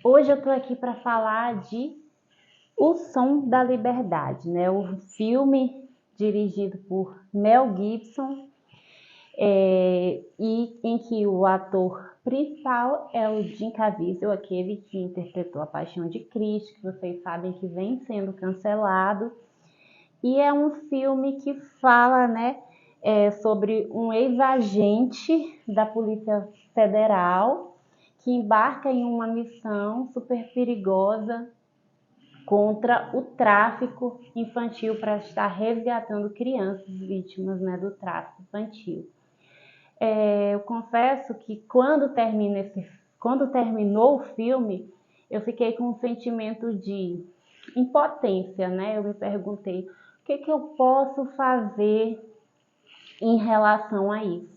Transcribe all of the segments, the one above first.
Hoje eu tô aqui para falar de O Som da Liberdade, né? O filme dirigido por Mel Gibson, e em que o ator principal é o Jim Caviezel, aquele que interpretou A Paixão de Cristo, que vocês sabem que vem sendo cancelado. E é um filme que fala, né, sobre um ex-agente da Polícia Federal que embarca em uma missão super perigosa contra o tráfico infantil para estar resgatando crianças vítimas, né, do tráfico infantil. Eu confesso que quando terminou o filme, eu fiquei com um sentimento de impotência, né? Eu me perguntei o que eu posso fazer em relação a isso.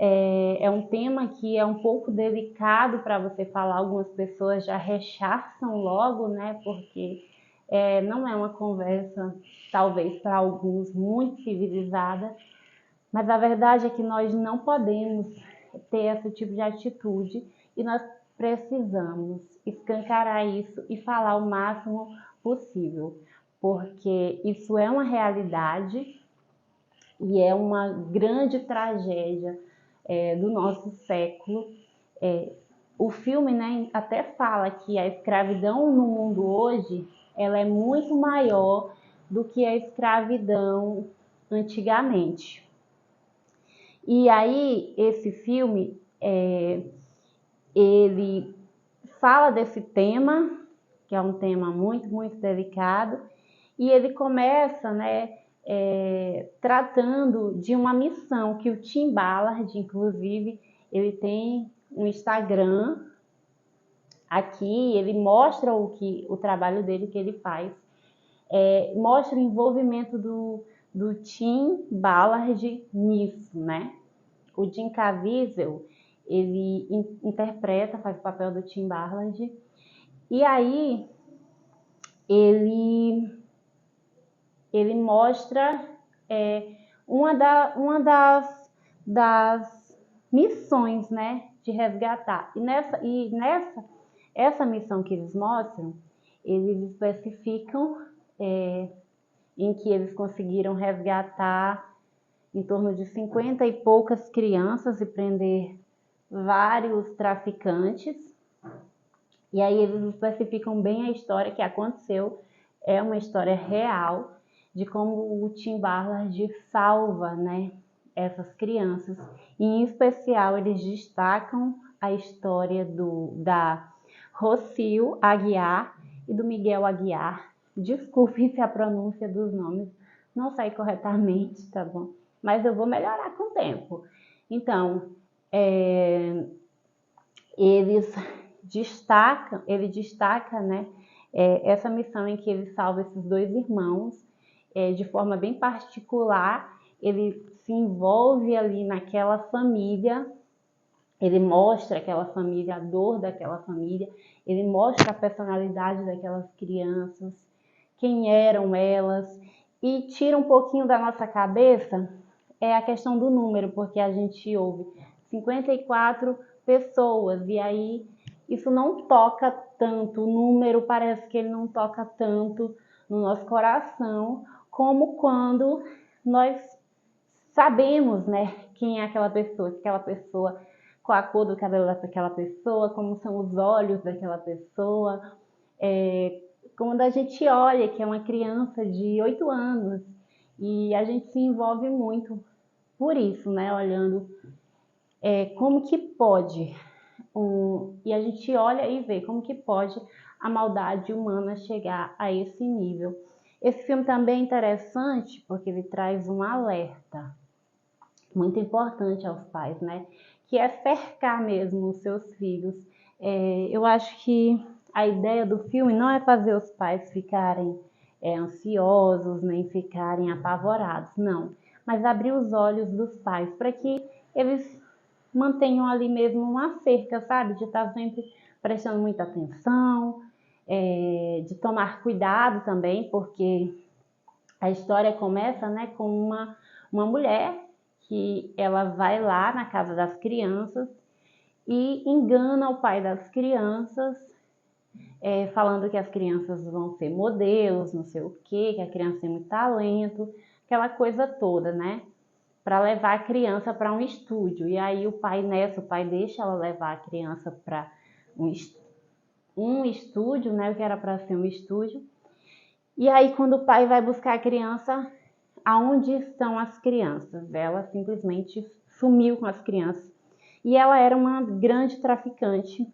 É um tema que é um pouco delicado para você falar, algumas pessoas já rechaçam logo, né? Porque não é uma conversa, talvez para alguns, muito civilizada, mas a verdade é que nós não podemos ter esse tipo de atitude e nós precisamos escancarar isso e falar o máximo possível, porque isso é uma realidade e é uma grande tragédia do nosso século. O filme, né, até fala que a escravidão no mundo hoje ela é muito maior do que a escravidão antigamente. E aí, esse filme, ele fala desse tema, que é um tema muito, muito delicado, e ele começa, né, tratando de uma missão que o Tim Ballard, inclusive, ele tem um Instagram aqui, ele mostra o trabalho dele que ele faz, mostra o envolvimento do Tim Ballard nisso, né? O Jim Caviezel, ele faz o papel do Tim Ballard, e aí ele mostra uma das missões, né, de resgatar. Essa missão que eles mostram, eles especificam em que eles conseguiram resgatar em torno de 50 e poucas crianças e prender vários traficantes. E aí eles especificam bem a história que aconteceu. É uma história real de como o Tim Ballard salva, né, essas crianças. E, em especial, eles destacam a história da Rocio Aguiar e do Miguel Aguiar. Desculpem se a pronúncia dos nomes não sai corretamente, tá bom? Mas eu vou melhorar com o tempo. Então, ele destaca, né, essa missão em que ele salva esses dois irmãos de forma bem particular. Ele se envolve ali naquela família, ele mostra aquela família, a dor daquela família, ele mostra a personalidade daquelas crianças, quem eram elas, e tira um pouquinho da nossa cabeça a questão do número, porque a gente ouve 54 pessoas, e aí isso não toca tanto, o número parece que ele não toca tanto no nosso coração, como quando nós sabemos, né, quem é aquela pessoa, qual a cor do cabelo daquela pessoa, como são os olhos daquela pessoa, quando a gente olha que é uma criança de 8 anos, e a gente se envolve muito por isso, né? Olhando como que pode, e a gente olha e vê como que pode a maldade humana chegar a esse nível. Esse filme também é interessante porque ele traz um alerta muito importante aos pais, né? Que é cercar mesmo os seus filhos. Eu acho que a ideia do filme não é fazer os pais ficarem ansiosos, nem ficarem apavorados, não. Mas abrir os olhos dos pais para que eles mantenham ali mesmo uma cerca, sabe? De estar sempre prestando muita atenção, de tomar cuidado também, porque a história começa, né, com uma mulher que ela vai lá na casa das crianças e engana o pai das crianças falando que as crianças vão ser modelos, não sei o quê, que a criança tem muito talento, aquela coisa toda, né? Para levar a criança para um estúdio. E aí o pai deixa ela levar a criança para um estúdio, né? O que era para ser um estúdio. E aí quando o pai vai buscar a criança, aonde estão as crianças? Ela simplesmente sumiu com as crianças. E ela era uma grande traficante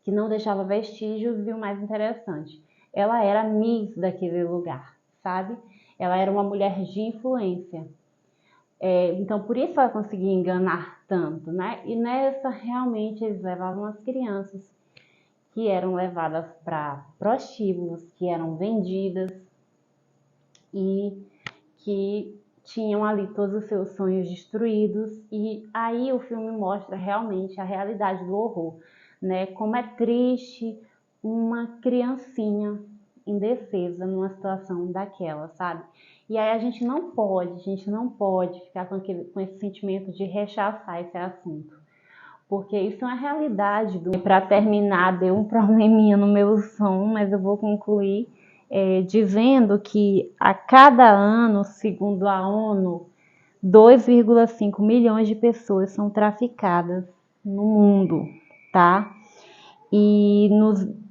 que não deixava vestígios, e o mais interessante, ela era a Miss daquele lugar, sabe? Ela era uma mulher de influência. Então, por isso ela conseguia enganar tanto, né? E nessa, realmente, eles levavam as crianças que eram levadas para prostíbulos, que eram vendidas e que tinham ali todos os seus sonhos destruídos. E aí o filme mostra realmente a realidade do horror, né? Como é triste uma criancinha indefesa numa situação daquela, sabe? E aí a gente não pode ficar com esse sentimento de rechaçar esse assunto, porque isso é uma realidade. Para terminar, deu um probleminha no meu som, mas eu vou concluir dizendo que a cada ano, segundo a ONU, 2,5 milhões de pessoas são traficadas no mundo, tá? E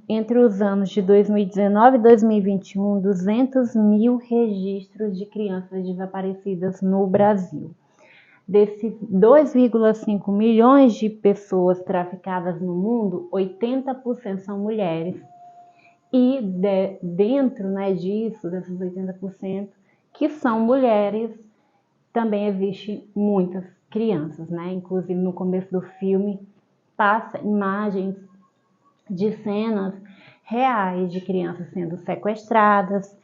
entre os anos de 2019 e 2021, 200 mil registros de crianças desaparecidas no Brasil. Desses 2,5 milhões de pessoas traficadas no mundo, 80% são mulheres. E dentro, né, disso, desses 80%, que são mulheres, também existe muitas crianças, né? Inclusive no começo do filme passa imagens de cenas reais de crianças sendo sequestradas,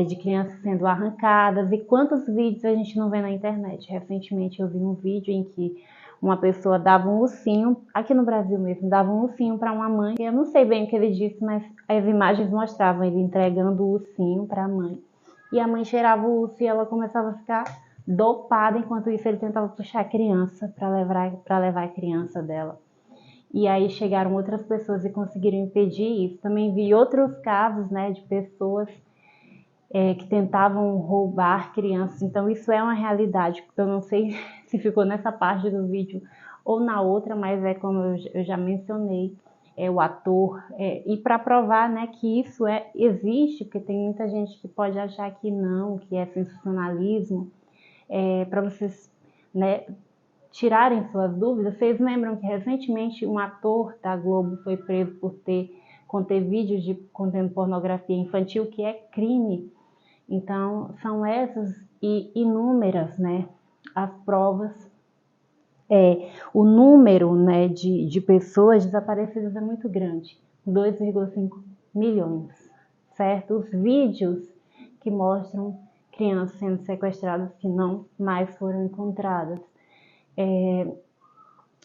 de crianças sendo arrancadas. E quantos vídeos a gente não vê na internet? Recentemente eu vi um vídeo em que uma pessoa dava um ursinho, aqui no Brasil mesmo, dava um ursinho para uma mãe. Eu não sei bem o que ele disse, mas as imagens mostravam ele entregando o ursinho para a mãe. E a mãe cheirava o urso e ela começava a ficar dopada. Enquanto isso ele tentava puxar a criança para levar a criança dela. E aí chegaram outras pessoas e conseguiram impedir isso. Também vi outros casos, né, de pessoas que tentavam roubar crianças. Então isso é uma realidade. Eu não sei se ficou nessa parte do vídeo ou na outra, mas é como eu já mencionei, o ator. E para provar, né, que isso existe, porque tem muita gente que pode achar que não, que é sensacionalismo, para vocês, né, tirarem suas dúvidas. Vocês lembram que recentemente um ator da Globo foi preso por conter vídeos contendo pornografia infantil, que é crime. Então, são essas e inúmeras, né, as provas. O número, né, de pessoas desaparecidas é muito grande, 2,5 milhões, certo? Os vídeos que mostram crianças sendo sequestradas que não mais foram encontradas.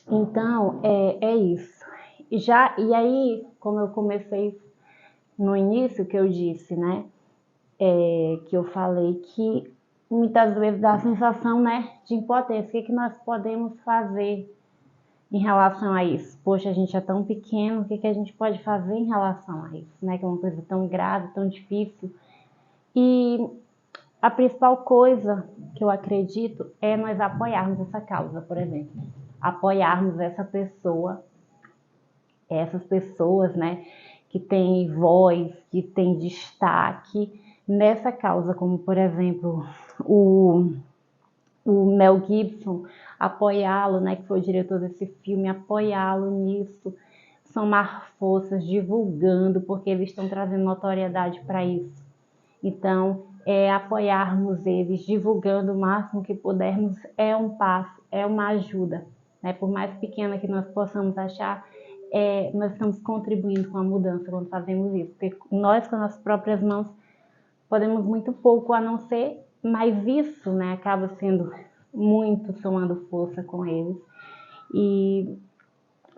Então, é isso. E aí, como eu comecei no início, que eu disse, né, que eu falei que muitas vezes dá a sensação, né, de impotência. O que nós podemos fazer em relação a isso? Poxa, a gente é tão pequeno, o que a gente pode fazer em relação a isso, né, que é uma coisa tão grave, tão difícil. E a principal coisa que eu acredito é nós apoiarmos essa causa, por exemplo. Apoiarmos essas pessoas, né, que têm voz, que têm destaque nessa causa, como por exemplo o Mel Gibson, apoiá-lo, né, que foi o diretor desse filme, apoiá-lo nisso, somar forças, divulgando, porque eles estão trazendo notoriedade para isso. Então, apoiarmos eles, divulgando o máximo que pudermos, é um passo, é uma ajuda, né? Por mais pequena que nós possamos achar, nós estamos contribuindo com a mudança quando fazemos isso, porque nós, com as nossas próprias mãos, podemos muito pouco, a não ser, mas isso, né, acaba sendo muito somando força com eles. E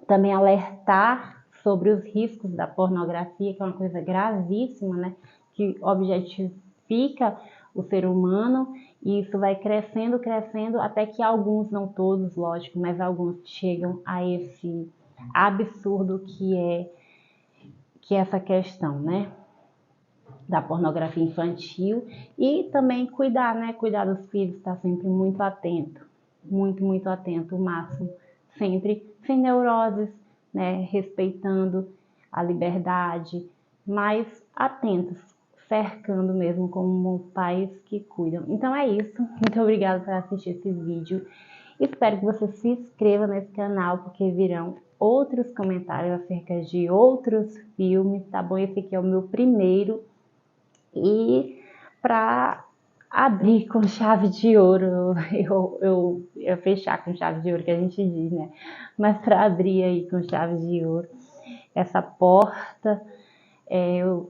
também alertar sobre os riscos da pornografia, que é uma coisa gravíssima, né, que objetifica o ser humano, e isso vai crescendo, crescendo, até que alguns, não todos, lógico, mas alguns chegam a esse absurdo que é que é essa questão, né, da pornografia infantil e também cuidar, né, cuidar dos filhos, estar sempre muito atento, muito atento, o máximo, sempre sem neuroses, né, respeitando a liberdade, mas atentos, cercando mesmo como pais que cuidam. Então é isso, muito obrigada por assistir esse vídeo. Espero que você se inscreva nesse canal, porque virão outros comentários acerca de outros filmes, tá bom? Esse aqui é o meu primeiro. E para abrir com chave de ouro, eu fechar com chave de ouro que a gente diz, né? Mas para abrir aí com chave de ouro essa porta,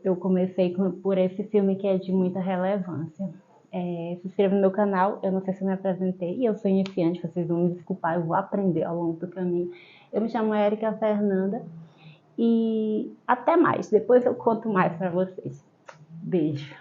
eu comecei por esse filme que é de muita relevância. Se inscreva no meu canal, eu não sei se eu me apresentei, e eu sou iniciante, vocês vão me desculpar, eu vou aprender ao longo do caminho. Eu me chamo Érica Fernanda e até mais, depois eu conto mais para vocês. Beijo!